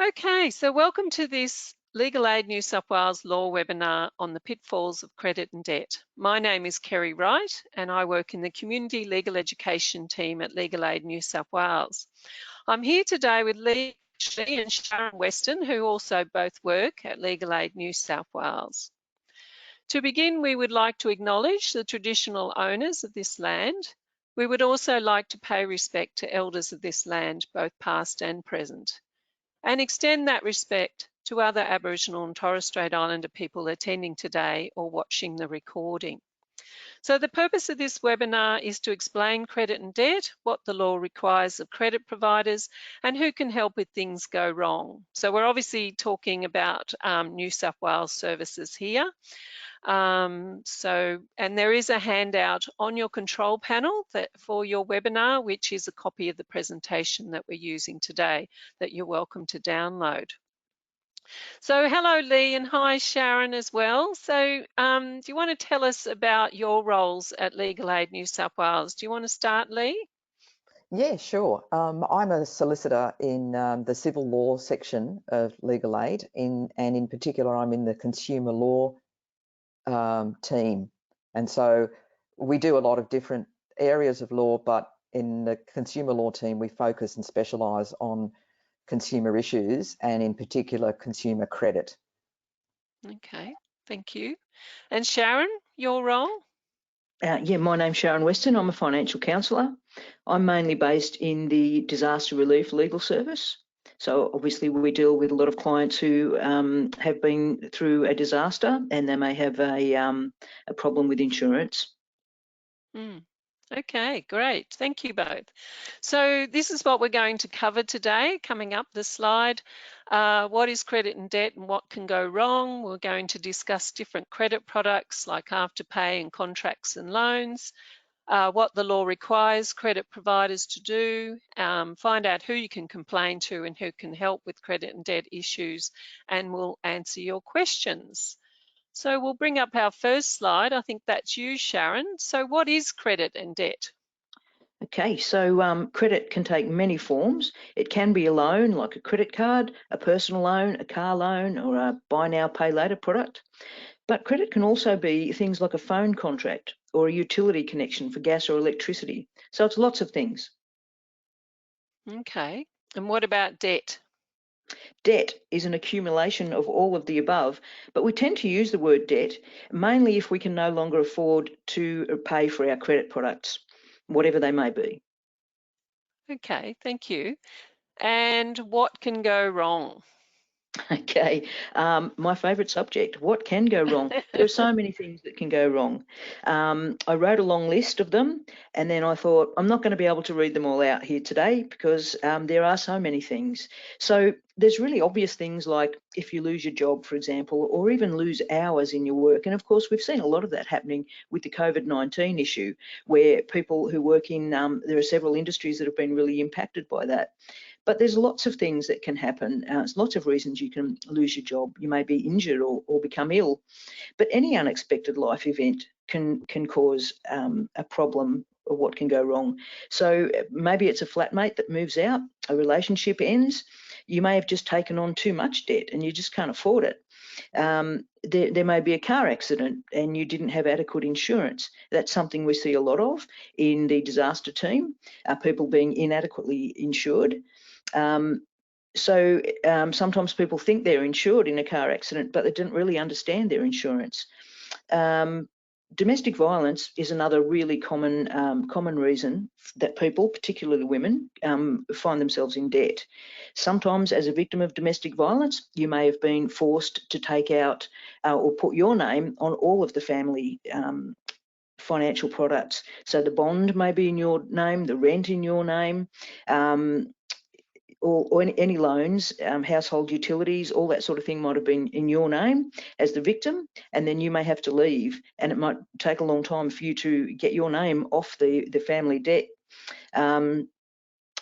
Okay, so welcome to this Legal Aid New South Wales Law webinar on the pitfalls of credit and debt. My name is Kerry Wright and I work in the Community Legal Education team at Legal Aid New South Wales. I'm here today with Lee and Sharon Weston, who also both work at Legal Aid New South Wales. To begin, we would like to acknowledge the traditional owners of this land. We would also like to pay respect to elders of this land, both past and present, and extend that respect to other Aboriginal and Torres Strait Islander people attending today or watching the recording. So the purpose of this webinar is to explain credit and debt, what the law requires of credit providers, and who can help if things go wrong. So we're obviously talking about New South Wales services here. And there is a handout on your control panel for your webinar, which is a copy of the presentation that we're using today that you're welcome to download. So hello Lee, and hi Sharon as well. So do you want to tell us about your roles at Legal Aid New South Wales? Do you want to start, Lee? Yeah, sure. I'm a solicitor in the civil law section of Legal Aid, and in particular I'm in the consumer law team. And so we do a lot of different areas of law, but in the consumer law team we focus and specialise on consumer issues, and in particular consumer credit. Okay, thank you. And Sharon, your role? Yeah, my name's Sharon Weston. I'm a financial counsellor. I'm mainly based in the disaster relief legal service. So obviously we deal with a lot of clients who have been through a disaster and they may have a problem with insurance. Okay, great. Thank you both. So this is what we're going to cover today. Coming up the slide, what is credit and debt and what can go wrong? We're going to discuss different credit products like Afterpay and contracts and loans, what the law requires credit providers to do, find out who you can complain to and who can help with credit and debt issues, and we'll answer your questions. So we'll bring up our first slide. I think that's you, Sharon. So what is credit and debt? Okay, so credit can take many forms. It can be a loan, like a credit card, a personal loan, a car loan, or a buy now, pay later product. But credit can also be things like a phone contract or a utility connection for gas or electricity. So it's lots of things. Okay, and what about debt? Debt is an accumulation of all of the above, but we tend to use the word debt mainly if we can no longer afford to pay for our credit products, whatever they may be. Okay, thank you. And what can go wrong? Okay, my favourite subject, what can go wrong? There are so many things that can go wrong. I wrote a long list of them and then I thought I'm not going to be able to read them all out here today because there are so many things. So there's really obvious things like if you lose your job, for example, or even lose hours in your work. And of course, we've seen a lot of that happening with the COVID-19 issue where people who work in, there are several industries that have been really impacted by that. But there's lots of things that can happen. There's lots of reasons you can lose your job. You may be injured or become ill. But any unexpected life event can cause a problem or what can go wrong. So maybe it's a flatmate that moves out, a relationship ends. You may have just taken on too much debt and you just can't afford it. There may be a car accident and you didn't have adequate insurance. That's something we see a lot of in the disaster team, people being inadequately insured. Sometimes people think they're insured in a car accident, but they didn't really understand their insurance. Domestic violence is another really common reason that people, particularly women, find themselves in debt. Sometimes as a victim of domestic violence, you may have been forced to take out or put your name on all of the family financial products. So the bond may be in your name, the rent in your name, or any loans, household utilities, all that sort of thing might have been in your name as the victim, and then you may have to leave, and it might take a long time for you to get your name off the family debt.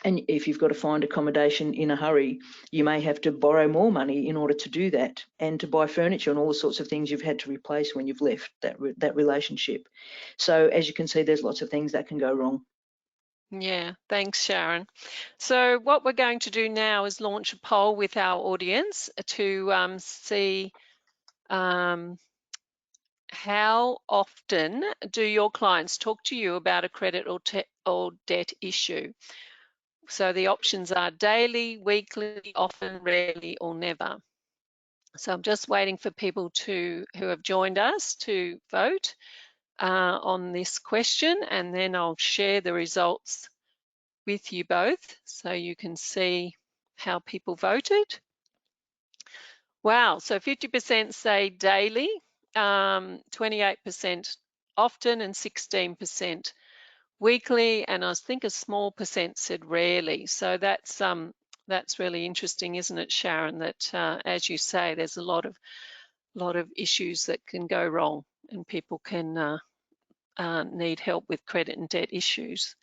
And if you've got to find accommodation in a hurry, you may have to borrow more money in order to do that, and to buy furniture and all the sorts of things you've had to replace when you've left that relationship. So as you can see, there's lots of things that can go wrong. Yeah, thanks, Sharon. So what we're going to do now is launch a poll with our audience to see how often do your clients talk to you about a credit or debt issue? So the options are daily, weekly, often, rarely, or never. So I'm just waiting for people who have joined us to vote on this question, and then I'll share the results with you both so you can see how people voted. Wow, so 50% say daily, 28% often, and 16% weekly, and I think a small percent said rarely. So that's really interesting, isn't it, Sharon? That as you say, there's a lot of issues that can go wrong, and people can need help with credit and debt issues.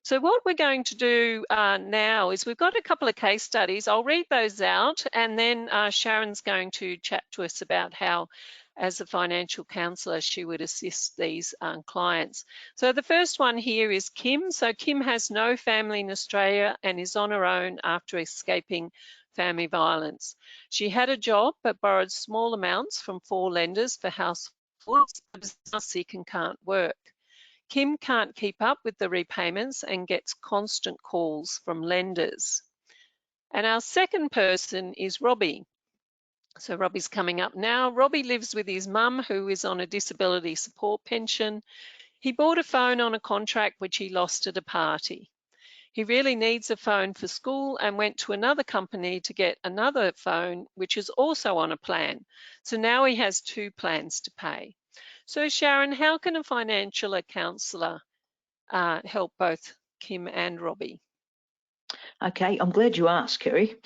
So what we're going to do now is we've got a couple of case studies. I'll read those out, and then Sharon's going to chat to us about how, as a financial counsellor, she would assist these clients. So the first one here is Kim. So Kim has no family in Australia and is on her own after escaping family violence. She had a job but borrowed small amounts from 4 lenders for household, but is now sick and can't work. Kim can't keep up with the repayments and gets constant calls from lenders. And our second person is Robbie. So Robbie's coming up now. Robbie lives with his mum, who is on a disability support pension. He bought a phone on a contract which he lost at a party. He really needs a phone for school and went to another company to get another phone, which is also on a plan. So now he has 2 plans to pay. So Sharon, how can a financial counsellor help both Kim and Robbie? Okay, I'm glad you asked, Kerry.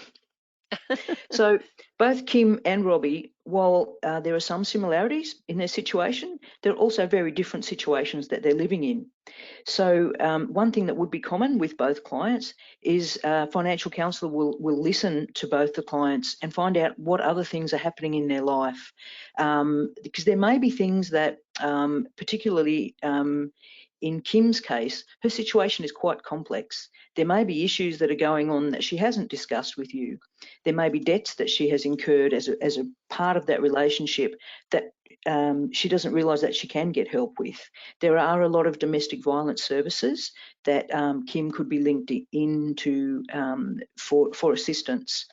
So both Kim and Robbie, while there are some similarities in their situation, there are also very different situations that they're living in. So one thing that would be common with both clients is a financial counsellor will listen to both the clients and find out what other things are happening in their life. Because there may be things that, particularly in Kim's case, her situation is quite complex. There may be issues that are going on that she hasn't discussed with you. There may be debts that she has incurred as a part of that relationship that she doesn't realise that she can get help with. There are a lot of domestic violence services that Kim could be linked into for assistance.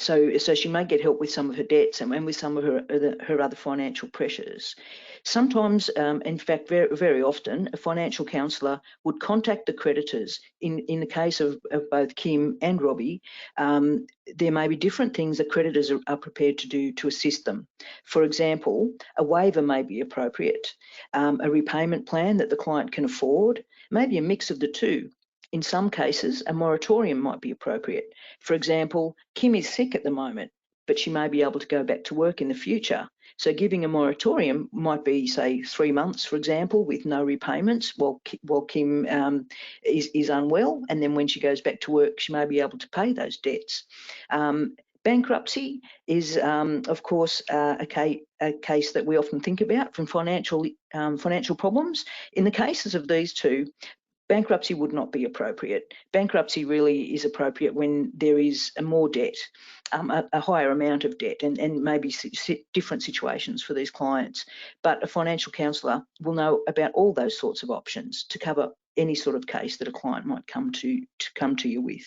So she may get help with some of her debts and with some of her other financial pressures. Sometimes, in fact, very, very often, a financial counsellor would contact the creditors. In the case of both Kim and Robbie, there may be different things that creditors are prepared to do to assist them. For example, a waiver may be appropriate, a repayment plan that the client can afford, maybe a mix of the two. In some cases, a moratorium might be appropriate. For example, Kim is sick at the moment, but she may be able to go back to work in the future. So giving a moratorium might be, say, 3 months, for example, with no repayments while Kim is unwell, and then when she goes back to work, she may be able to pay those debts. Bankruptcy is, of course, a case that we often think about from financial problems. In the cases of these two, bankruptcy would not be appropriate. Bankruptcy really is appropriate when there is more debt, a higher amount of debt, and maybe different situations for these clients. But a financial counsellor will know about all those sorts of options to cover any sort of case that a client might come to you with.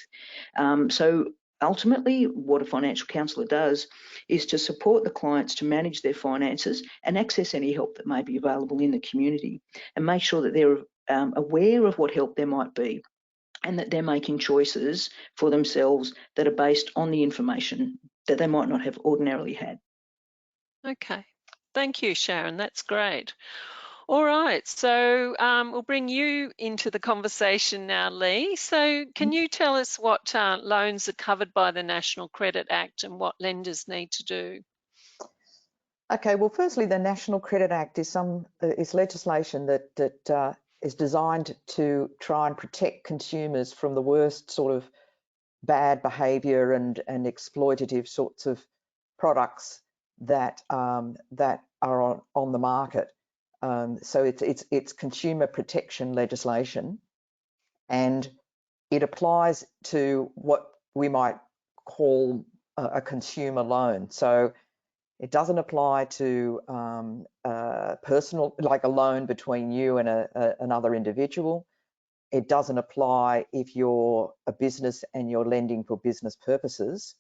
So ultimately, what a financial counsellor does is to support the clients to manage their finances and access any help that may be available in the community, and make sure that they're aware of what help there might be, and that they're making choices for themselves that are based on the information that they might not have ordinarily had. Okay, thank you, Sharon. That's great. All right, so we'll bring you into the conversation now, Lee. So can you tell us what loans are covered by the National Credit Act and what lenders need to do? Okay, well, firstly, the National Credit Act is legislation that is designed to try and protect consumers from the worst sort of bad behaviour and exploitative sorts of products that are on the market. So it's consumer protection legislation, and it applies to what we might call a consumer loan. So it doesn't apply to personal, like a loan between you and another individual. It doesn't apply if you're a business and you're lending for business purposes.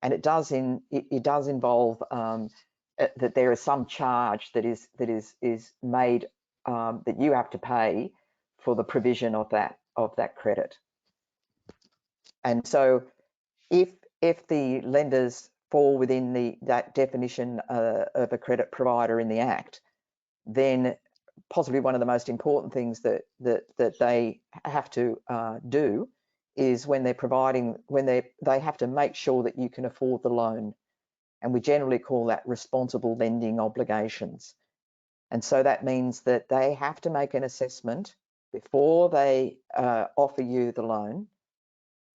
And it does involve that there is some charge that is made that you have to pay for the provision of that credit. And so if the lenders fall within that definition of a credit provider in the Act, then possibly one of the most important things that they have to do is when they're providing, they have to make sure that you can afford the loan. And we generally call that responsible lending obligations. And so that means that they have to make an assessment before they offer you the loan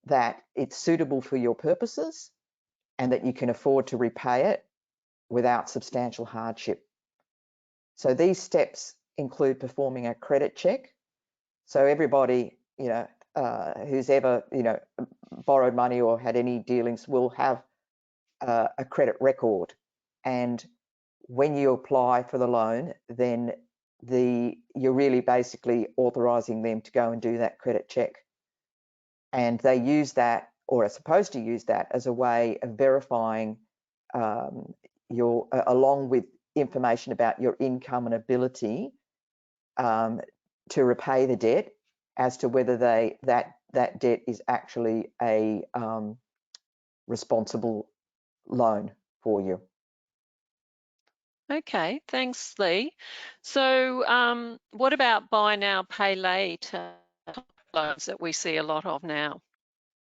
that it's suitable for your purposes and that you can afford to repay it without substantial hardship. So these steps include performing a credit check. So everybody, who's ever, borrowed money or had any dealings will have a credit record. And when you apply for the loan, then you're really basically authorising them to go and do that credit check. And they use that, or are supposed to use that, as a way of verifying along with information about your income and ability to repay the debt, as to whether that debt is actually a responsible loan for you. Okay, thanks, Lee. So what about buy now, pay later loans that we see a lot of now?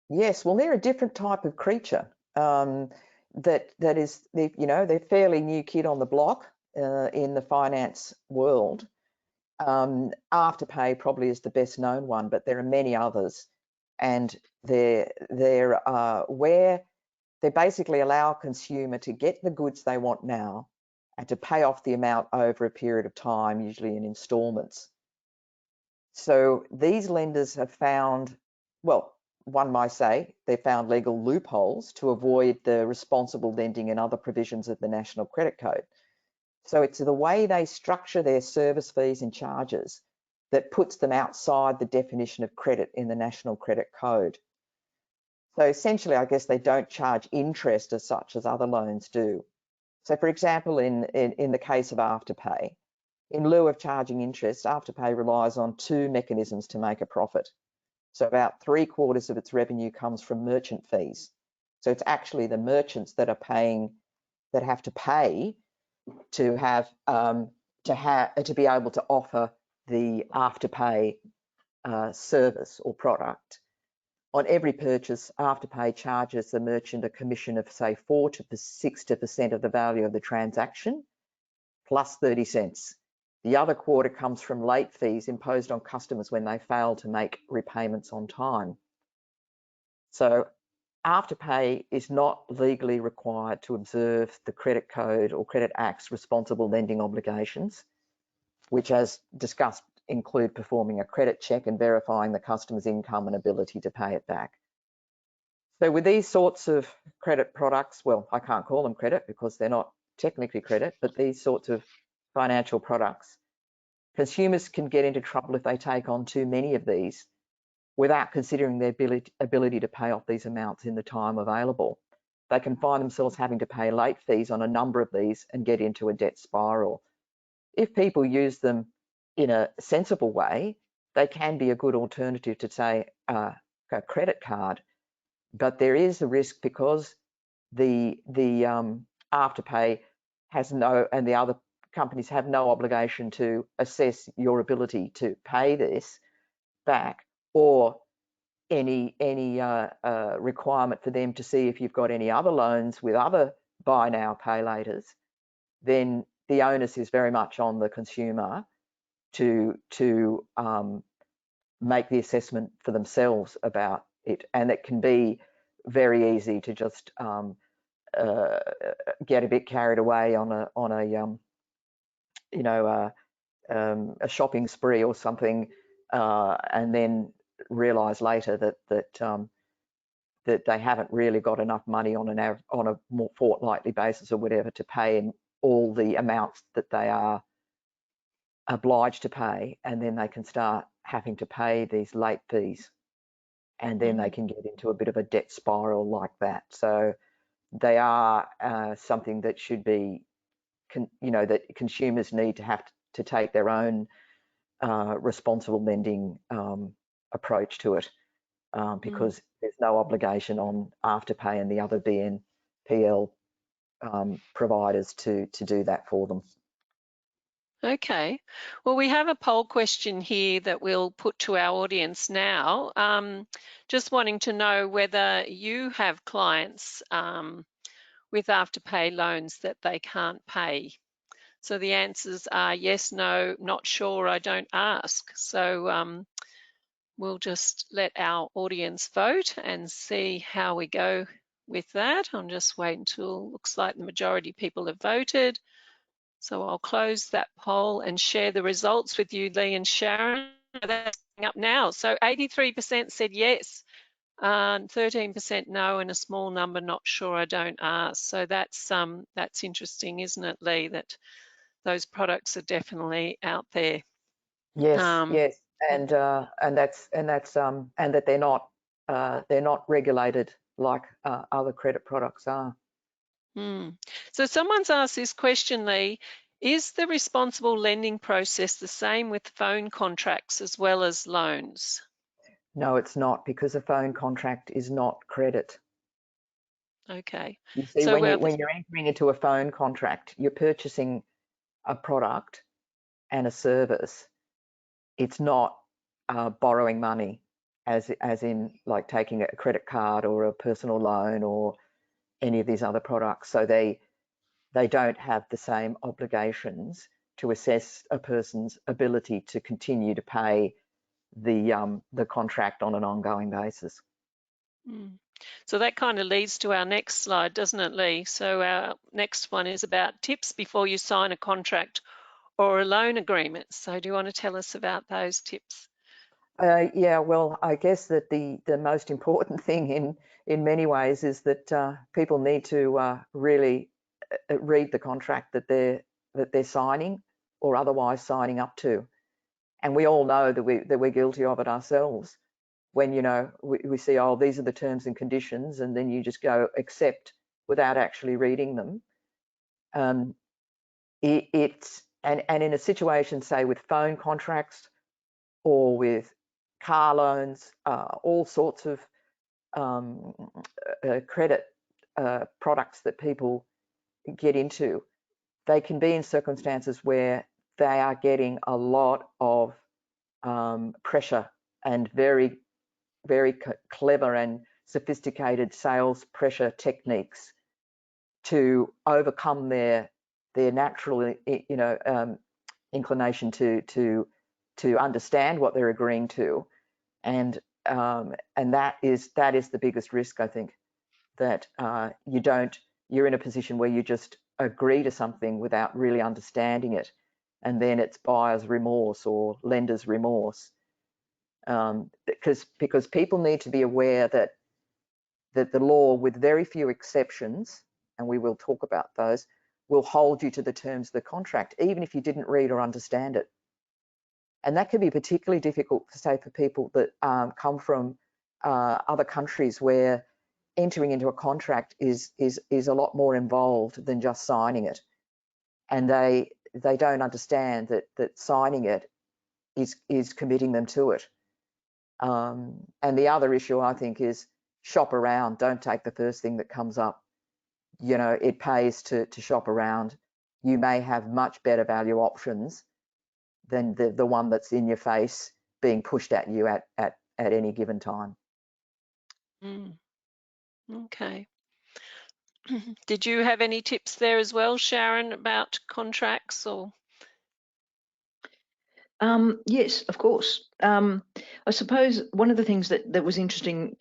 Yes, well, they're a different type of creature. That is, they're fairly new kid on the block in the finance world. Afterpay probably is the best known one, but there are many others, and they're where they basically allow a consumer to get the goods they want now and to pay off the amount over a period of time, usually in installments. So these lenders have found, well, one might say they found legal loopholes to avoid the responsible lending and other provisions of the National Credit Code. So it's the way they structure their service fees and charges that puts them outside the definition of credit in the National Credit Code. So essentially, I guess they don't charge interest as such as other loans do. So for example, in the case of Afterpay, in lieu of charging interest, Afterpay relies on two mechanisms to make a profit. So about 3/4 of its revenue comes from merchant fees. So it's actually the merchants that have to pay to be able to offer the Afterpay service or product. On every purchase, Afterpay charges the merchant a commission of, say, 4 to 6% of the value of the transaction, plus 30 cents. The other quarter comes from late fees imposed on customers when they fail to make repayments on time. So Afterpay is not legally required to observe the Credit Code or Credit Act's responsible lending obligations, which, as discussed, include performing a credit check and verifying the customer's income and ability to pay it back. So with these sorts of credit products, well, I can't call them credit because they're not technically credit, but these sorts of financial products, consumers can get into trouble if they take on too many of these without considering their ability to pay off these amounts in the time available. They can find themselves having to pay late fees on a number of these and get into a debt spiral. If people use them in a sensible way, they can be a good alternative to, say, a credit card. But there is a risk because the Afterpay has no, and the other companies have no obligation to assess your ability to pay this back, or any requirement for them to see if you've got any other loans with other buy now, pay laters, then the onus is very much on the consumer to make the assessment for themselves about it. And it can be very easy to just get a bit carried away on a a shopping spree or something, and then realise later that they haven't really got enough money on a more fortnightly basis or whatever to pay in all the amounts that they are obliged to pay, and then they can start having to pay these late fees, and then they can get into a bit of a debt spiral like that. So they are something that should be, that consumers need to have to take their own responsible lending approach to it, because there's no obligation on Afterpay and the other BNPL providers to do that for them. Okay, well, we have a poll question here that we'll put to our audience now. Just wanting to know whether you have clients with Afterpay loans that they can't pay. So the answers are yes, no, not sure, I don't ask. So we'll just let our audience vote and see how we go with that. I'll just wait until, looks like the majority of people have voted. So I'll close that poll and share the results with you, Lee and Sharon. That's up now. So 83% said yes, 13% no, and a small number not sure, I don't ask. So that's interesting, isn't it, Lee? That those products are definitely out there. Yes, yes, and that they're not regulated like other credit products are. So someone's asked this question, Lee, is the responsible lending process the same with phone contracts as well as loans? No, it's not, because a phone contract is not credit. Okay. You see, so when you're entering into a phone contract, you're purchasing a product and a service. It's not borrowing money, as in like taking a credit card or a personal loan or any of these other products. So they don't have the same obligations to assess a person's ability to continue to pay the contract on an ongoing basis. So that kind of leads to our next slide, doesn't it, Lee? So our next one is about tips before you sign a contract or a loan agreement. So do you want to tell us about those tips? Yeah, well, I guess that the most important thing in many ways is that people need to really read the contract that they're signing or otherwise signing up to. And we all know that we're guilty of it ourselves. When we see, oh, these are the terms and conditions, and then you just go accept without actually reading them. And in a situation, say with phone contracts or with car loans, all sorts of credit products that people get into, they can be in circumstances where they are getting a lot of pressure and very, very clever and sophisticated sales pressure techniques to overcome their natural, inclination to understand what they're agreeing to, and that is the biggest risk, I think, that you're in a position where you just agree to something without really understanding it, and then it's buyer's remorse or lender's remorse, because people need to be aware that the law, with very few exceptions, and we will talk about those, will hold you to the terms of the contract, even if you didn't read or understand it. And that can be particularly difficult, say, for people that come from other countries where entering into a contract is a lot more involved than just signing it, and they don't understand that signing it is committing them to it. And the other issue, I think, is shop around. Don't take the first thing that comes up. It pays to shop around. You may have much better value options than the one that's in your face being pushed at you at any given time. Okay. Did you have any tips there as well, Sharon, about contracts or? Yes, of course. I suppose one of the things that was interesting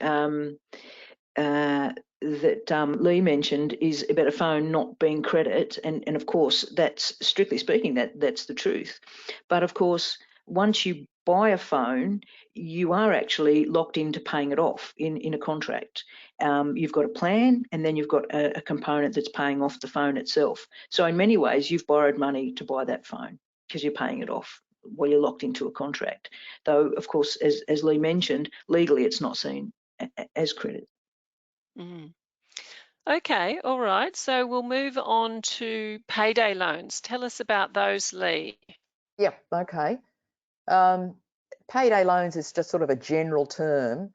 that Lee mentioned is about a phone not being credit, and of course that's strictly speaking that's the truth. But of course, once you buy a phone, you are actually locked into paying it off in a contract. You've got a plan, and then you've got a component that's paying off the phone itself. So in many ways, you've borrowed money to buy that phone because you're paying it off while you're locked into a contract. Though, of course, as Lee mentioned, legally it's not seen as credit. Mm. Okay, all right. So we'll move on to payday loans. Tell us about those, Lee. Yeah, okay. Payday loans is just sort of a general term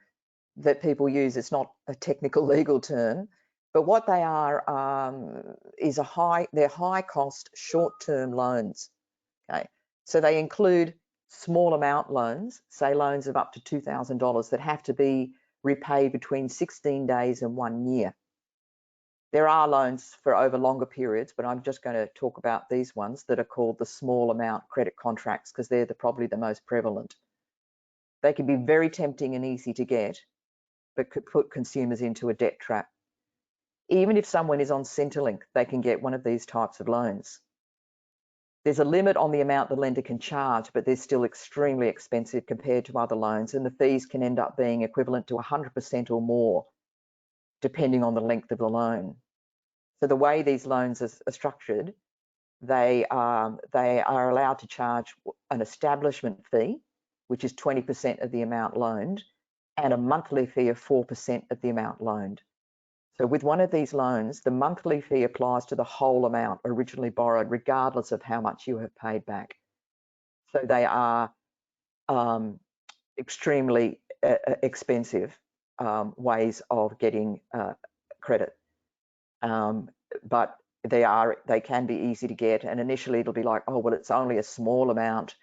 that people use. It's not a technical legal term, but what they are is they're high cost short-term loans. Okay, so they include small amount loans, say loans of up to $2,000 that have to be repaid between 16 days and 1 year. There are loans for over longer periods, but I'm just going to talk about these ones that are called the small amount credit contracts because they're probably the most prevalent. They can be very tempting and easy to get, but could put consumers into a debt trap. Even if someone is on Centrelink, they can get one of these types of loans. There's a limit on the amount the lender can charge, but they're still extremely expensive compared to other loans, and the fees can end up being equivalent to 100% or more, depending on the length of the loan. So the way these loans are structured, they are allowed to charge an establishment fee, which is 20% of the amount loaned, and a monthly fee of 4% of the amount loaned. So with one of these loans, the monthly fee applies to the whole amount originally borrowed, regardless of how much you have paid back. So they are extremely expensive ways of getting credit. But they can be easy to get, and initially it'll be like, oh well, it's only a small amount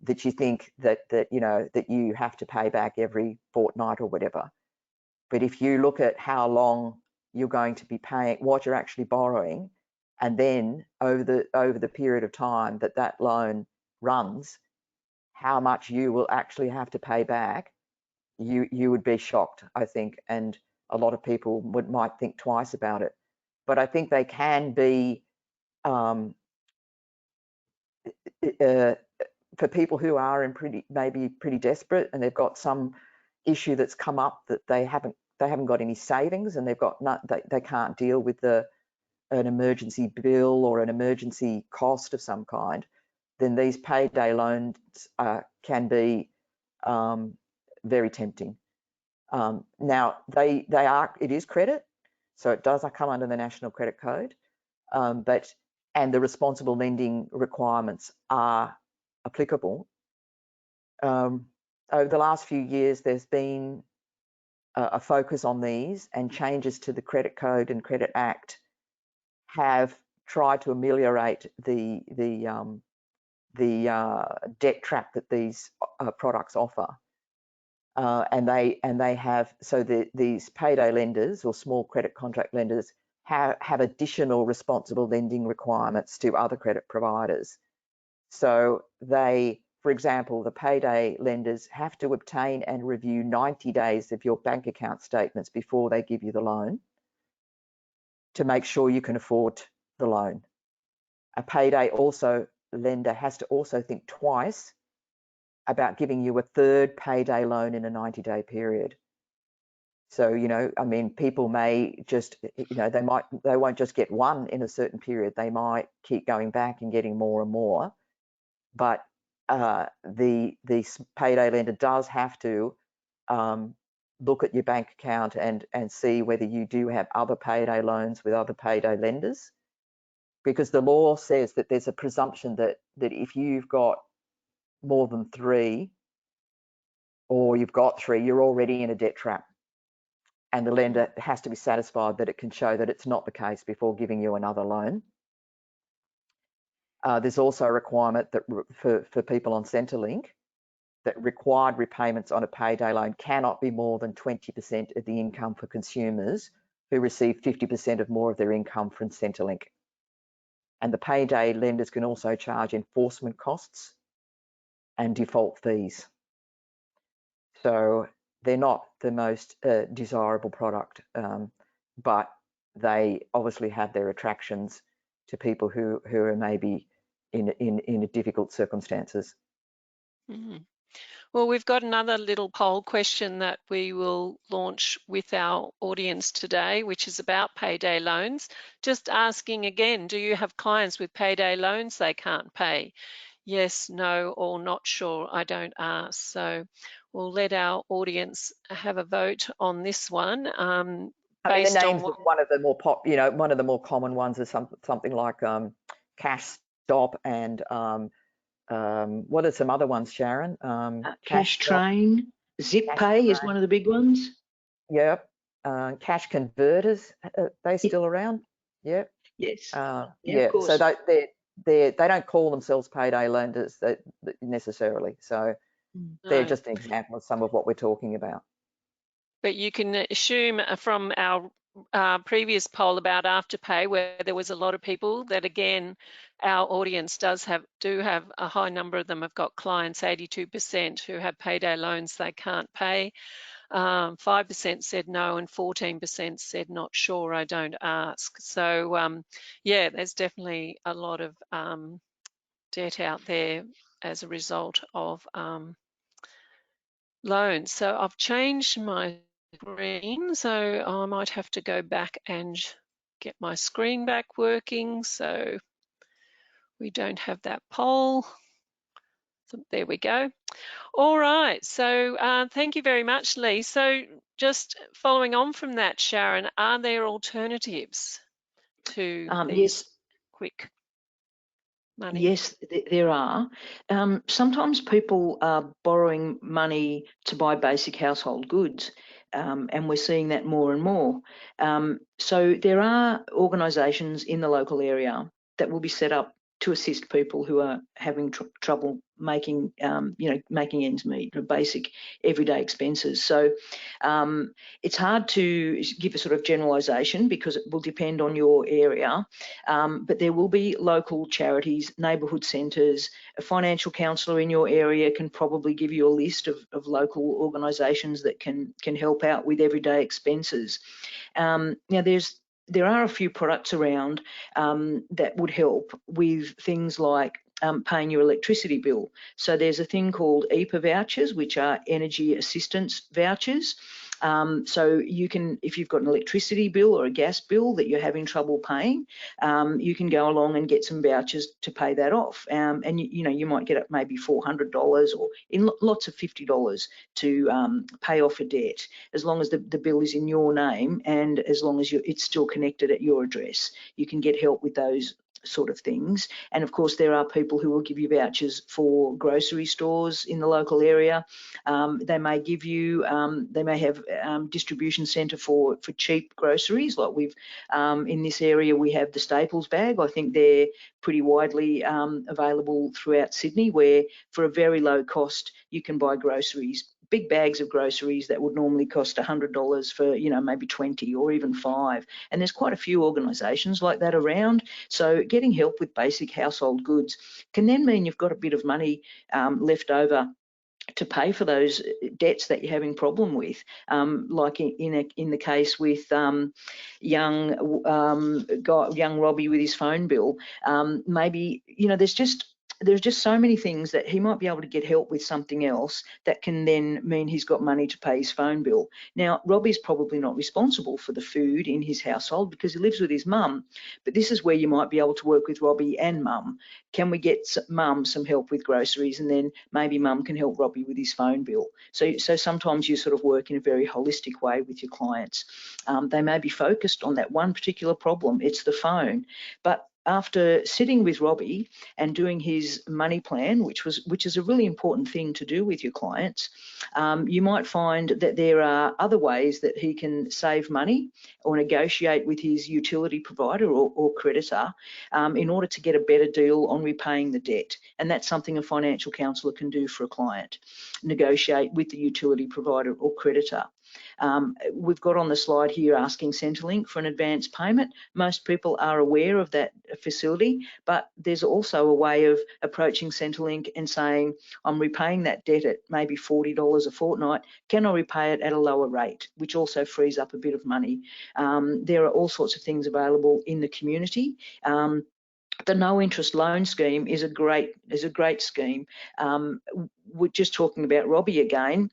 that you think that you have to pay back every fortnight or whatever. But if you look at how long you're going to be paying, what you're actually borrowing, and then over the period of time that loan runs, how much you will actually have to pay back, you would be shocked, I think, and a lot of people might think twice about it. But I think they can be for people who are maybe pretty desperate and they've got some issue that's come up that they haven't got any savings and they can't deal with an emergency bill or an emergency cost of some kind, then these payday loans can be very tempting. Now it is credit, so it does come under the National Credit Code, and the responsible lending requirements are applicable. Over the last few years, there's been a focus on these, and changes to the Credit Code and Credit Act have tried to ameliorate the debt trap that these products offer. And they have, so these payday lenders or small credit contract lenders have additional responsible lending requirements to other credit providers. So for example, the payday lenders have to obtain and review 90 days of your bank account statements before they give you the loan to make sure you can afford the loan. A payday lender has to also think twice about giving you a third payday loan in a 90-day period. So, I mean, people may just, they won't just get one in a certain period. They might keep going back and getting more and more. But the payday lender does have to look at your bank account and see whether you do have other payday loans with other payday lenders, because the law says that there's a presumption that if you've got more than 3 or you've got 3, you're already in a debt trap, and the lender has to be satisfied that it can show that it's not the case before giving you another loan. There's also a requirement that for people on Centrelink that required repayments on a payday loan cannot be more than 20% of the income for consumers who receive 50% of more of their income from Centrelink. And the payday lenders can also charge enforcement costs and default fees. So they're not the most desirable product, but they obviously have their attractions to people who are maybe in difficult circumstances. Mm. Well, we've got another little poll question that we will launch with our audience today, which is about payday loans. Just asking again, do you have clients with payday loans they can't pay? Yes, no, or not sure, I don't ask. So we'll let our audience have a vote on this one. I mean, the Based names on of one of the more one of the more common ones is something like Cash Stop and what are some other ones, Sharon? Cash Train, Zip Pay is one of the big ones. Yep. Cash Converters, are they still around? Yep. Yes. Yeah. Of course. So they don't call themselves payday lenders necessarily. So they're just an example of some of what we're talking about. But you can assume from our previous poll about Afterpay, where there was a lot of people, that again, our audience do have a high number of them have got clients, 82% who have payday loans they can't pay. 5% said no, and 14% said not sure, I don't ask. So yeah, there's definitely a lot of debt out there as a result of loans. So I've changed my screen, so I might have to go back and get my screen back working so we don't have that poll. So there we go. All right, so thank you very much, Lee. So just following on from that, Sharon, are there alternatives to these quick money? Yes, there are. Sometimes people are borrowing money to buy basic household goods, and we're seeing that more and more. So there are organisations in the local area that will be set up to assist people who are having trouble making, making ends meet, basic everyday expenses. So it's hard to give a sort of generalisation because it will depend on your area, but there will be local charities, neighbourhood centres. A financial counsellor in your area can probably give you a list of local organisations that can help out with everyday expenses. Now, there are a few products around that would help with things like paying your electricity bill. So there's a thing called EPA vouchers, which are energy assistance vouchers. So you can, if you've got an electricity bill or a gas bill that you're having trouble paying, you can go along and get some vouchers to pay that off. And you might get up maybe $400 or in lots of $50 to pay off a debt, as long as the bill is in your name and as long as it's still connected at your address. You can get help with those sort of things. And of course, there are people who will give you vouchers for grocery stores in the local area. They may give you, they may have distribution centre for cheap groceries. Like we've, in this area, we have the Staples bag. I think they're pretty widely available throughout Sydney, where for a very low cost, you can buy groceries, big bags of groceries that would normally cost $100 for, maybe 20 or even 5. And there's quite a few organisations like that around. So getting help with basic household goods can then mean you've got a bit of money left over to pay for those debts that you're having problem with, like in the case with young Robbie with his phone bill. Maybe there's just so many things that he might be able to get help with something else that can then mean he's got money to pay his phone bill. Now, Robbie's probably not responsible for the food in his household because he lives with his mum, but this is where you might be able to work with Robbie and mum. Can we get mum some help with groceries, and then maybe mum can help Robbie with his phone bill? So sometimes you sort of work in a very holistic way with your clients. They may be focused on that one particular problem, it's the phone, but after sitting with Robbie and doing his money plan, which is a really important thing to do with your clients, you might find that there are other ways that he can save money or negotiate with his utility provider or creditor in order to get a better deal on repaying the debt. And that's something a financial counsellor can do for a client, negotiate with the utility provider or creditor. We've got on the slide here asking Centrelink for an advance payment. Most people are aware of that facility, but there's also a way of approaching Centrelink and saying, I'm repaying that debt at maybe $40 a fortnight. Can I repay it at a lower rate, which also frees up a bit of money? There are all sorts of things available in the community. The no interest loan scheme is a great scheme. We're just talking about Robbie again.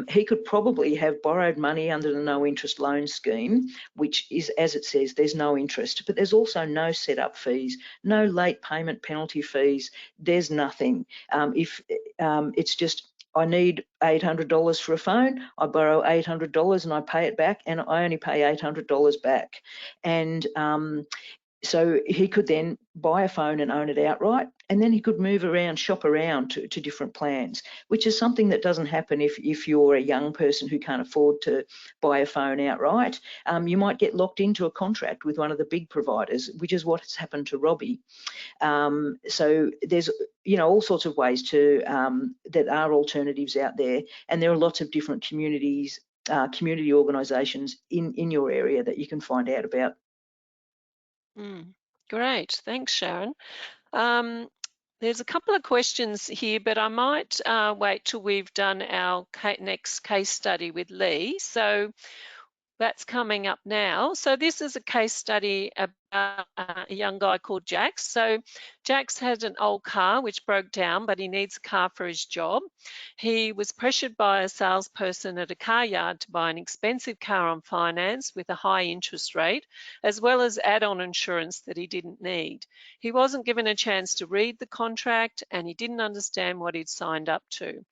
He could probably have borrowed money under the no interest loan scheme, which is, as it says, there's no interest, but there's also no setup fees, no late payment penalty fees. There's nothing. It's just, I need $800 for a phone, I borrow $800 and I pay it back, and I only pay $800 back. And so he could then buy a phone and own it outright, and then he could move around, shop around to different plans, which is something that doesn't happen if you're a young person who can't afford to buy a phone outright. You might get locked into a contract with one of the big providers, which is what has happened to Robbie. So there's, you know, all sorts of ways to that are alternatives out there, and there are lots of different community organisations in your area that you can find out about. Great, thanks, Sharon. There's a couple of questions here, but I might wait till we've done our next case study with Lee. So that's coming up now. So this is a case study about a young guy called Jax. So Jax had an old car which broke down, but he needs a car for his job. He was pressured by a salesperson at a car yard to buy an expensive car on finance with a high interest rate, as well as add-on insurance that he didn't need. He wasn't given a chance to read the contract, and he didn't understand what he'd signed up to.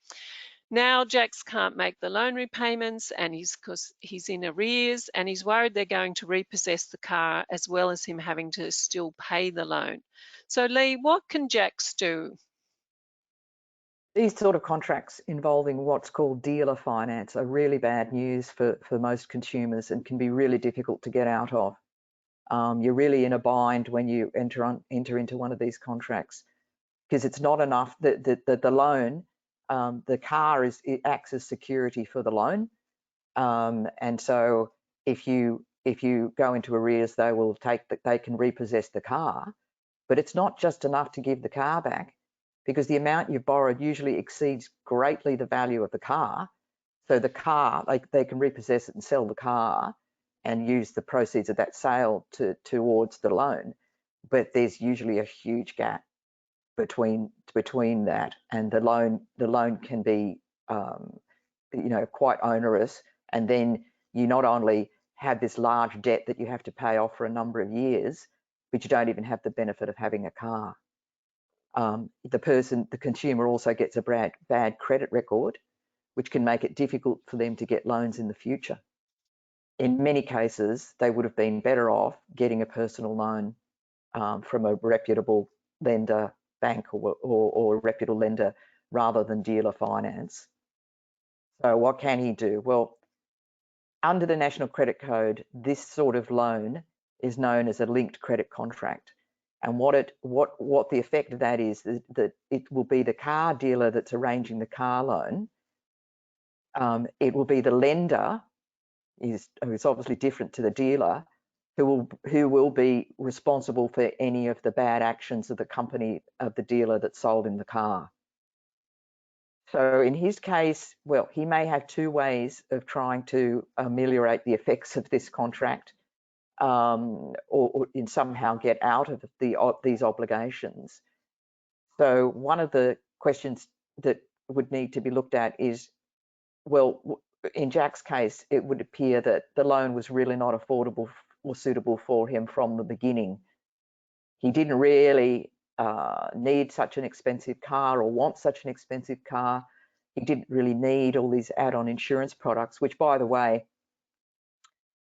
Now Jax can't make the loan repayments, and because he's in arrears, and he's worried they're going to repossess the car, as well as him having to still pay the loan. So Lee, what can Jax do? These sort of contracts involving what's called dealer finance are really bad news for most consumers and can be really difficult to get out of. You're really in a bind when you enter into one of these contracts, because it's not enough that the loan, the car it acts as security for the loan, and so if you go into arrears, they can repossess the car, but it's not just enough to give the car back, because the amount you've borrowed usually exceeds greatly the value of the car. So the car, they can repossess it and sell the car and use the proceeds of that sale towards the loan, but there's usually a huge gap between that, and the loan can be quite onerous, and then you not only have this large debt that you have to pay off for a number of years, but you don't even have the benefit of having a car. The consumer also gets a bad credit record, which can make it difficult for them to get loans in the future. In many cases, they would have been better off getting a personal loan from a reputable lender, bank or a reputable lender, rather than dealer finance. So what can he do? Well, under the National Credit Code, this sort of loan is known as a linked credit contract. And what the effect of that is that it will be the car dealer that's arranging the car loan. It will be the lender, who's obviously different to the dealer, who will be responsible for any of the bad actions of the company of the dealer that sold him the car. So in his case, well, he may have two ways of trying to ameliorate the effects of this contract, or somehow get out of these obligations. So one of the questions that would need to be looked at is, well, in Jack's case, it would appear that the loan was really not affordable or suitable for him from the beginning. He didn't really need such an expensive car or want such an expensive car. He didn't really need all these add-on insurance products, which, by the way,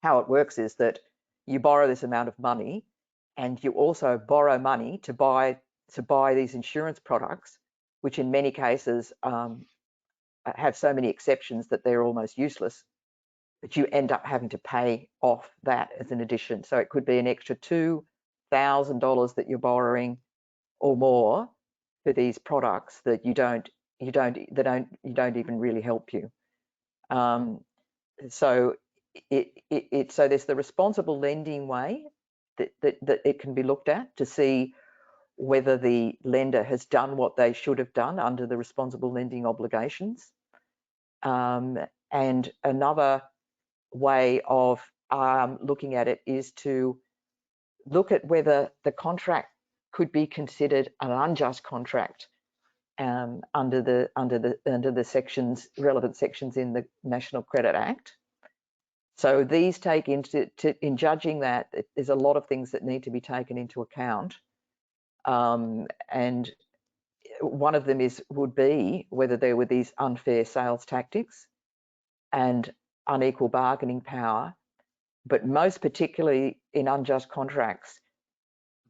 how it works is that you borrow this amount of money, and you also borrow money to buy these insurance products, which in many cases have so many exceptions that they're almost useless, but you end up having to pay off that as an addition. So it could be an extra $2,000 that you're borrowing or more for these products that don't even really help you. so so there's the responsible lending way that it can be looked at to see whether the lender has done what they should have done under the responsible lending obligations. And another way of looking at it is to look at whether the contract could be considered an unjust contract under the sections, relevant sections in the National Credit Act. So these take into, in judging that, there's a lot of things that need to be taken into account. And one of them would be whether there were these unfair sales tactics and unequal bargaining power, but most particularly in unjust contracts,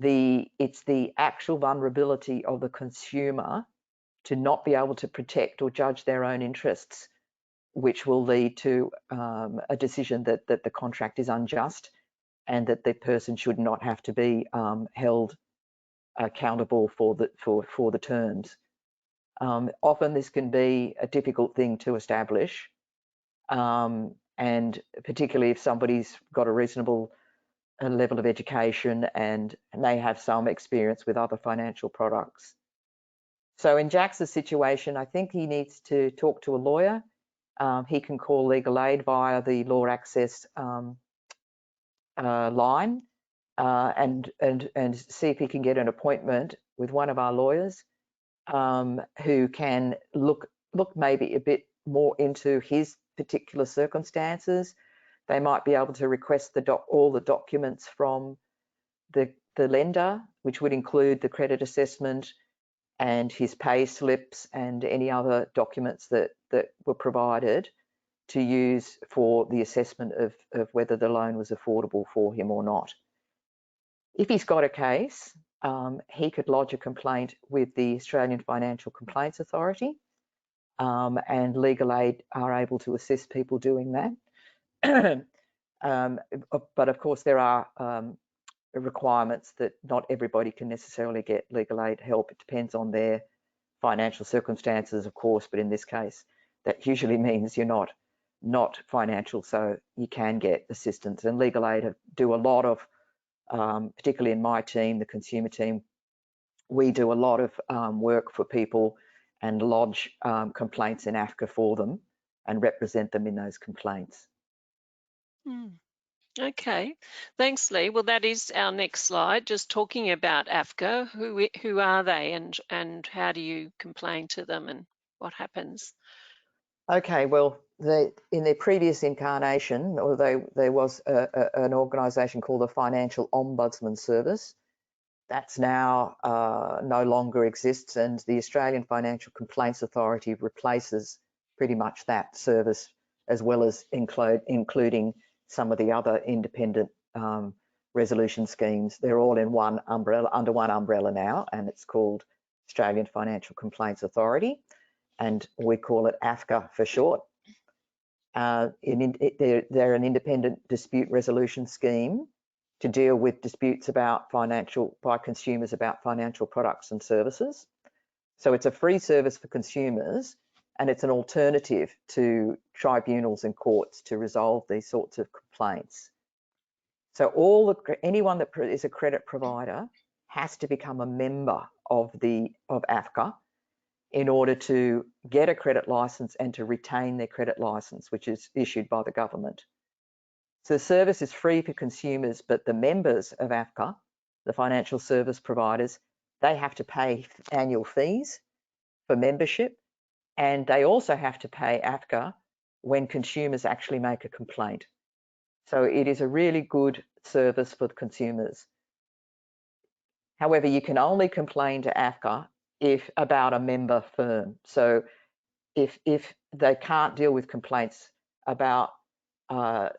it's the actual vulnerability of the consumer to not be able to protect or judge their own interests, which will lead to a decision that the contract is unjust and that the person should not have to be held accountable for the terms. Often this can be a difficult thing to establish, and particularly if somebody's got a reasonable level of education and they have some experience with other financial products. So in Jax's situation, I think he needs to talk to a lawyer. He can call legal aid via the Law Access line and see if he can get an appointment with one of our lawyers who can look maybe a bit more into his particular circumstances. They might be able to request all the documents from the lender, which would include the credit assessment and his pay slips and any other documents that were provided to use for the assessment of whether the loan was affordable for him or not. If he's got a case, he could lodge a complaint with the Australian Financial Complaints Authority, and legal aid are able to assist people doing that. But of course, there are requirements that not everybody can necessarily get legal aid help. It depends on their financial circumstances, of course, but in this case, that usually means you're not financial, so you can get assistance. And legal aid do a lot of, particularly in my team, the consumer team, we do a lot of work for people and lodge complaints in AFCA for them and represent them in those complaints. Okay, thanks, Lee. Well, that is our next slide, just talking about AFCA. Who are they, and how do you complain to them, and what happens? Okay, well, in their previous incarnation, although there was an organisation called the Financial Ombudsman Service, that's now no longer exists, and the Australian Financial Complaints Authority replaces pretty much that service, as well as including some of the other independent resolution schemes. They're all in one umbrella, under one umbrella now, and it's called Australian Financial Complaints Authority, and we call it AFCA for short. They're an independent dispute resolution scheme to deal with disputes by consumers about financial products and services. So it's a free service for consumers, and it's an alternative to tribunals and courts to resolve these sorts of complaints. So anyone that is a credit provider has to become a member of AFCA in order to get a credit license and to retain their credit license, which is issued by the government. So the service is free for consumers, but the members of AFCA, the financial service providers, they have to pay annual fees for membership, and they also have to pay AFCA when consumers actually make a complaint. So it is a really good service for the consumers. However, you can only complain to AFCA about a member firm. So if they can't deal with complaints about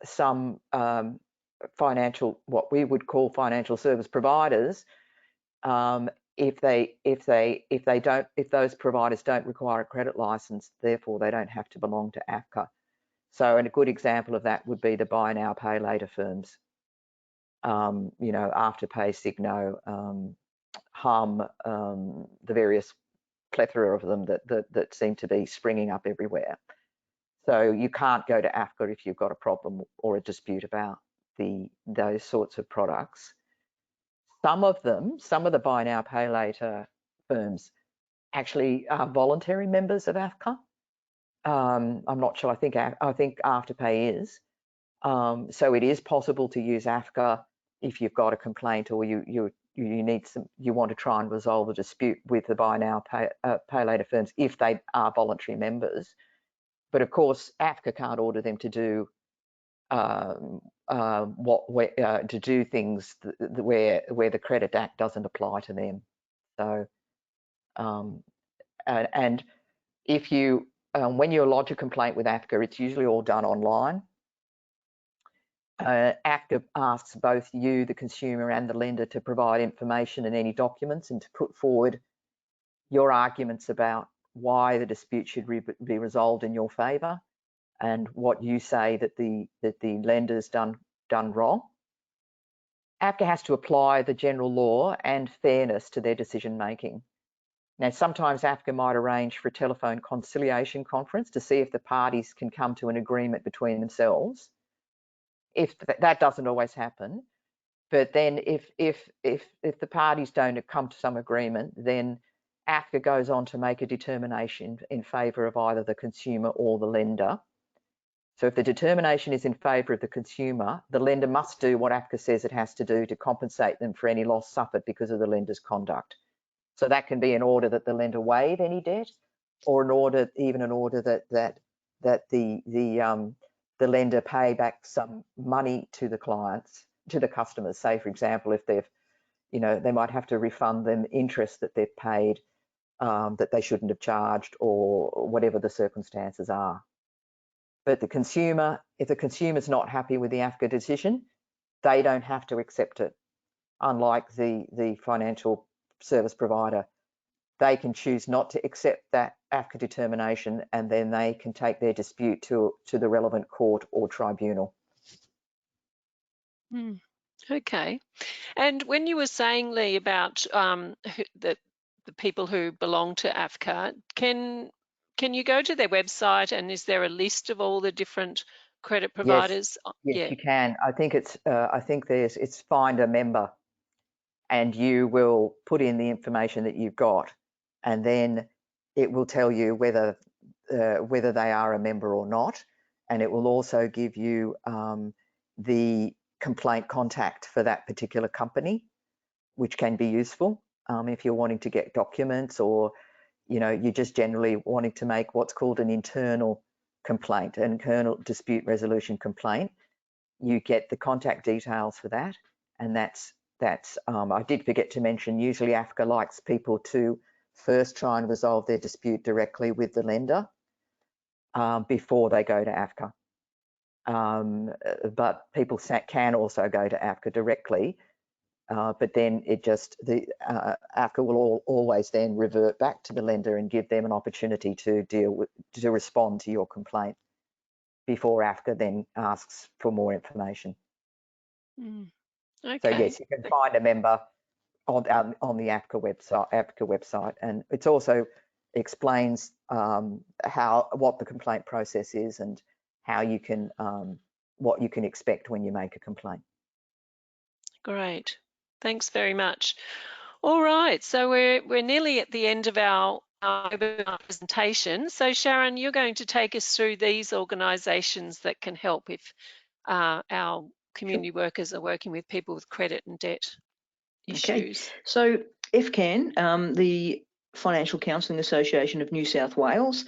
some what we would call financial service providers, if those providers don't require a credit license, therefore they don't have to belong to AFCA. So, and a good example of that would be the buy now, pay later firms. You know, Afterpay, Signo, Hum, the various plethora of them that seem to be springing up everywhere. So you can't go to AFCA if you've got a problem or a dispute about those sorts of products. Some of the buy now, pay later firms actually are voluntary members of AFCA. I'm not sure. I think Afterpay is. So it is possible to use AFCA if you've got a complaint or you want to try and resolve a dispute with the buy now, pay later firms if they are voluntary members. But of course, AFCA can't order them to do to do things where the Credit Act doesn't apply to them. So, and if you when you lodge a complaint with AFCA, it's usually all done online. AFCA asks both you, the consumer, and the lender to provide information and any documents and to put forward your arguments about why the dispute should be resolved in your favour and what you say that the lender's done wrong. AFCA has to apply the general law and fairness to their decision making. Now, sometimes AFCA might arrange for a telephone conciliation conference to see if the parties can come to an agreement between themselves. If that doesn't always happen, but then if the parties don't come to some agreement, then AFCA goes on to make a determination in favour of either the consumer or the lender. So if the determination is in favour of the consumer, the lender must do what AFCA says it has to do to compensate them for any loss suffered because of the lender's conduct. So that can be an order that the lender waive any debt, or an order that the lender pay back some money to the clients, to the customers. Say, for example, if they might have to refund them interest that they've paid that they shouldn't have charged, or whatever the circumstances are. But if the consumer's not happy with the AFCA decision, they don't have to accept it. Unlike the financial service provider, they can choose not to accept that AFCA determination, and then they can take their dispute to the relevant court or tribunal. Okay. And when you were saying, Lee, about the people who belong to AFCA, can you go to their website, and is there a list of all the different credit providers? Yes, you can. I think it's find a member, and you will put in the information that you've got, and then it will tell you whether they are a member or not, and it will also give you the complaint contact for that particular company, which can be useful if you're wanting to get documents, or you're just generally wanting to make what's called an internal complaint, an internal dispute resolution complaint. You get the contact details for that, and that's I did forget to mention, usually AFCA likes people to first try and resolve their dispute directly with the lender before they go to AFCA. But people can also go to AFCA directly, but then AFCA will always then revert back to the lender and give them an opportunity to respond to your complaint before AFCA then asks for more information. Okay. So yes, you can find a member on the AFCA website, and it also explains what the complaint process is and how you can what you can expect when you make a complaint. Great, thanks very much. All right, so we're nearly at the end of our webinar presentation. So Sharon, you're going to take us through these organisations that can help if our community workers are working with people with credit and debt issues. Okay. So FCAN, the Financial Counselling Association of New South Wales,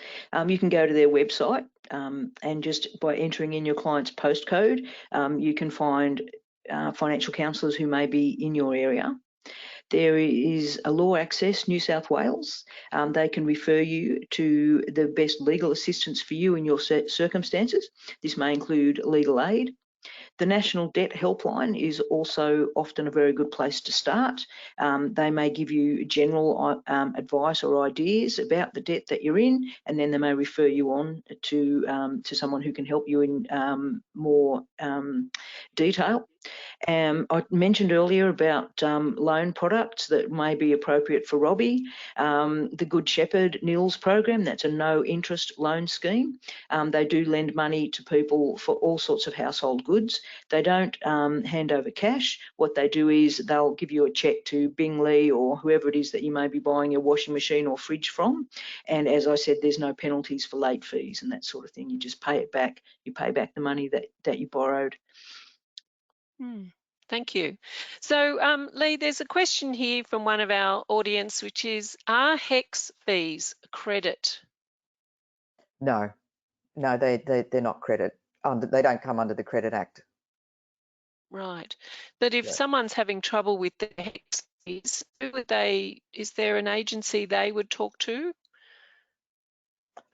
you can go to their website and just by entering in your client's postcode, you can find financial counsellors who may be in your area. There is a Law Access New South Wales. They can refer you to the best legal assistance for you in your circumstances. This may include legal aid. The National Debt Helpline is also often a very good place to start. They may give you general advice or ideas about the debt that you're in, and then they may refer you on to someone who can help you in more detail. I mentioned earlier about loan products that may be appropriate for Robbie. The Good Shepherd NILS program, that's a no interest loan scheme. They do lend money to people for all sorts of household goods. They don't hand over cash. What they do is they'll give you a cheque to Bingley or whoever it is that you may be buying your washing machine or fridge from. And as I said, there's no penalties for late fees and that sort of thing. You just pay it back. You pay back the money that you borrowed. Thank you. So, Lee, there's a question here from one of our audience, which is, are HECS fees a credit? No, they're not credit. They don't come under the Credit Act. Right. But if someone's having trouble with the HECS fees, is there an agency they would talk to?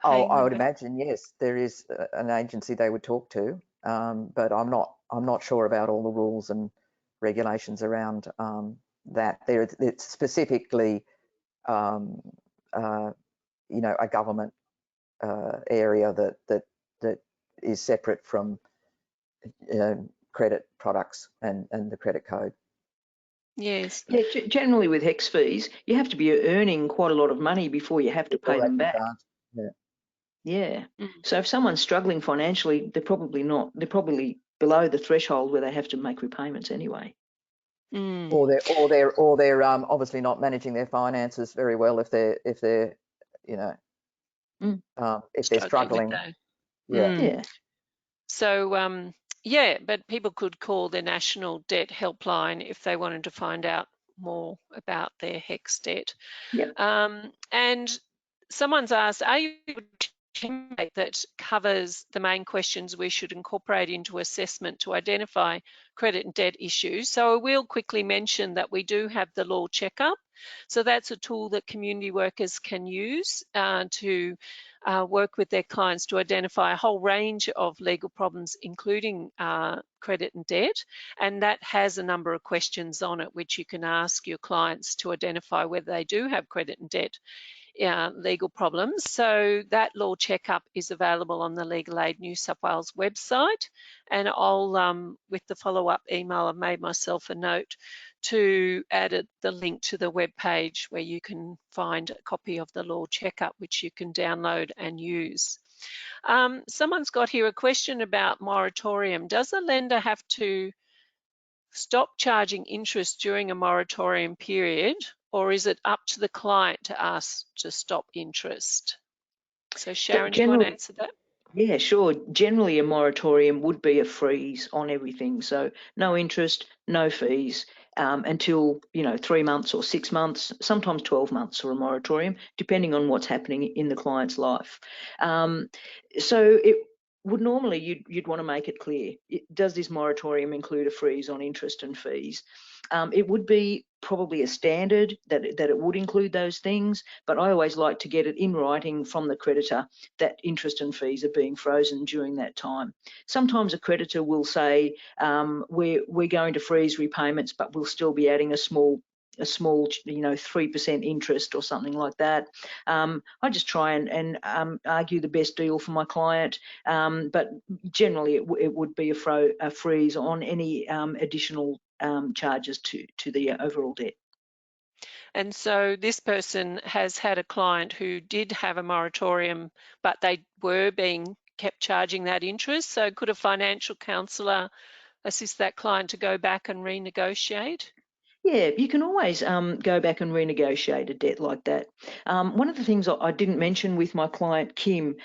Oh, I would imagine, yes, there is an agency they would talk to, but I'm not sure about all the rules and regulations around that. It's specifically, a government area that is separate from credit products and the credit code. Yes. Yeah, generally with HECS fees, you have to be earning quite a lot of money before you have to pay them back. Yeah. So if someone's struggling financially, they're probably below the threshold where they have to make repayments anyway. Or they're obviously not managing their finances very well if they're if they're struggling. Yeah. So yeah, but people could call their National Debt Helpline if they wanted to find out more about their HECS debt. Yep. And someone's asked, are you template that covers the main questions we should incorporate into assessment to identify credit and debt issues? So I will quickly mention that we do have the Law Checkup. So that's a tool that community workers can use to work with their clients to identify a whole range of legal problems, including credit and debt. And that has a number of questions on it, which you can ask your clients to identify whether they do have credit and debt legal problems. So that Law Checkup is available on the Legal Aid New South Wales website, and I'll, with the follow-up email, I've made myself a note to add the link to the web page where you can find a copy of the Law Checkup, which you can download and use. Someone's got here a question about moratorium. Does a lender have to stop charging interest during a moratorium period, or is it up to the client to ask to stop interest? So Sharon, do you want to answer that? Yeah, sure. Generally, a moratorium would be a freeze on everything. So no interest, no fees until 3 months or 6 months, sometimes 12 months for a moratorium, depending on what's happening in the client's life. So it would normally you'd want to make it clear. Does this moratorium include a freeze on interest and fees? It would be probably a standard that it would include those things, but I always like to get it in writing from the creditor that interest and fees are being frozen during that time. Sometimes a creditor will say, we're going to freeze repayments, but we'll still be adding a small 3% interest or something like that. I just try and argue the best deal for my client, but generally it would be a freeze on any additional charges to the overall debt. And so this person has had a client who did have a moratorium, but they were being kept charging that interest. So could a financial counsellor assist that client to go back and renegotiate? Yeah, you can always go back and renegotiate a debt like that. One of the things I didn't mention with my client, Kim,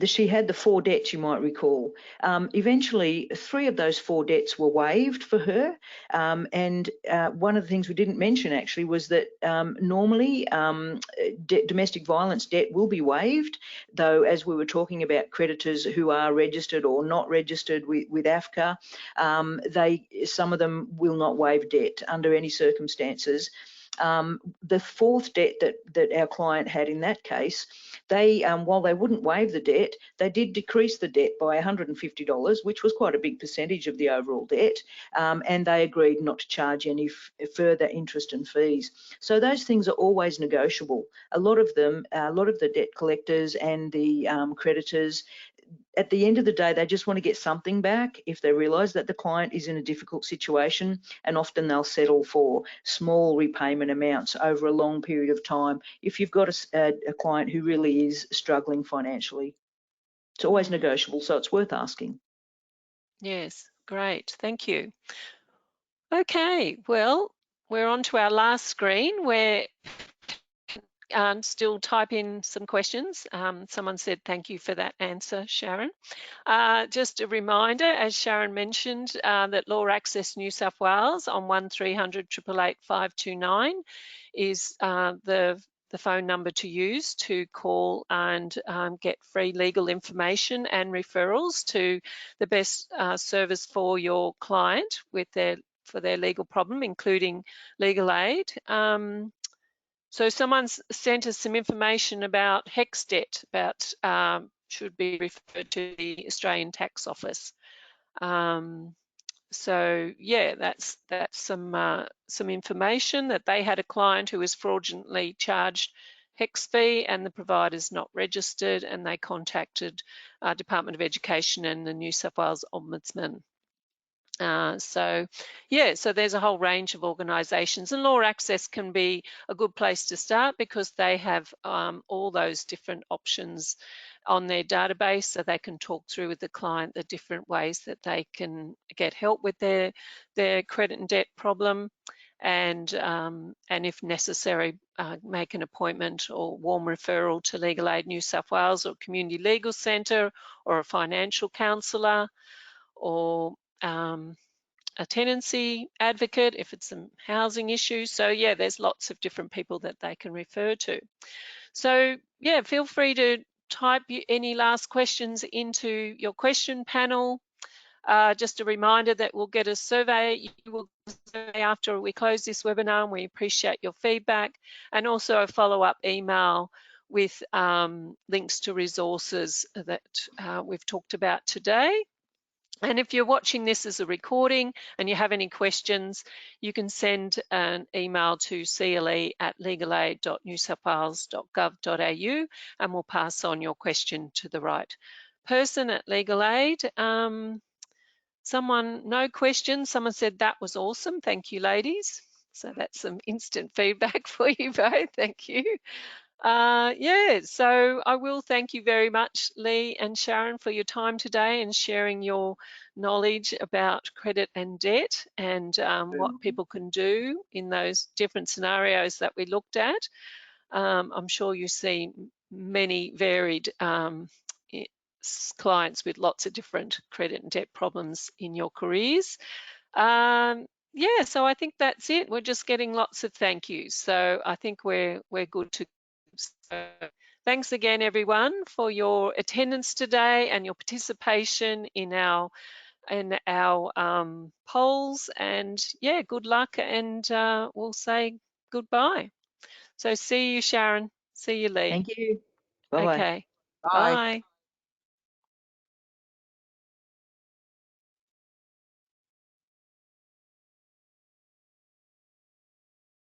she had the 4 debts, you might recall. Eventually, 3 of those 4 debts were waived for her. And one of the things we didn't mention actually was that normally domestic violence debt will be waived, though as we were talking about creditors who are registered or not registered with AFCA, some of them will not waive debt under any circumstances. The 4th debt that our client had in that case, they while they wouldn't waive the debt, they did decrease the debt by $150, which was quite a big percentage of the overall debt, and they agreed not to charge any further interest and fees. So those things are always negotiable. A lot of the debt collectors and the creditors, at the end of the day, they just want to get something back if they realise that the client is in a difficult situation, and often they'll settle for small repayment amounts over a long period of time if you've got a client who really is struggling financially. It's always negotiable, so it's worth asking. Yes, great, thank you. Okay, well, we're on to our last screen where still type in some questions. Someone said thank you for that answer, Sharon. Just a reminder, as Sharon mentioned, that Law Access New South Wales on 1300 888 529 is the phone number to use to call and get free legal information and referrals to the best service for your client for their legal problem, including legal aid. So someone's sent us some information about HECS debt, about should be referred to the Australian Tax Office. So yeah, that's some information that they had a client who was fraudulently charged HECS fee and the provider's not registered, and they contacted Department of Education and the New South Wales Ombudsman. So yeah, so there's a whole range of organisations, and Law Access can be a good place to start because they have all those different options on their database, so they can talk through with the client the different ways that they can get help with their credit and debt problem, and if necessary, make an appointment or warm referral to Legal Aid New South Wales or Community Legal Centre or a financial counsellor, or a tenancy advocate if it's some housing issues. So yeah, there's lots of different people that they can refer to. So yeah, feel free to type any last questions into your question panel. Just a reminder that we'll get a survey. You will get a survey after we close this webinar, and we appreciate your feedback, and also a follow-up email with links to resources that we've talked about today. And if you're watching this as a recording and you have any questions, you can send an email to cle@legalaid.newsouthwales.gov.au, and we'll pass on your question to the right person at Legal Aid. Someone, no questions. Someone said that was awesome. Thank you, ladies. So that's some instant feedback for you both. Thank you. Yeah, so I will thank you very much, Lee and Sharon, for your time today and sharing your knowledge about credit and debt and what people can do in those different scenarios that we looked at. I'm sure you see many varied clients with lots of different credit and debt problems in your careers. Yeah, so I think that's it. We're just getting lots of thank yous. So I think we're good to. So thanks again, everyone, for your attendance today and your participation in our polls. And yeah, good luck, and we'll say goodbye. So see you, Sharon. See you, Lee. Thank you. Bye-bye. Okay. Bye. Bye.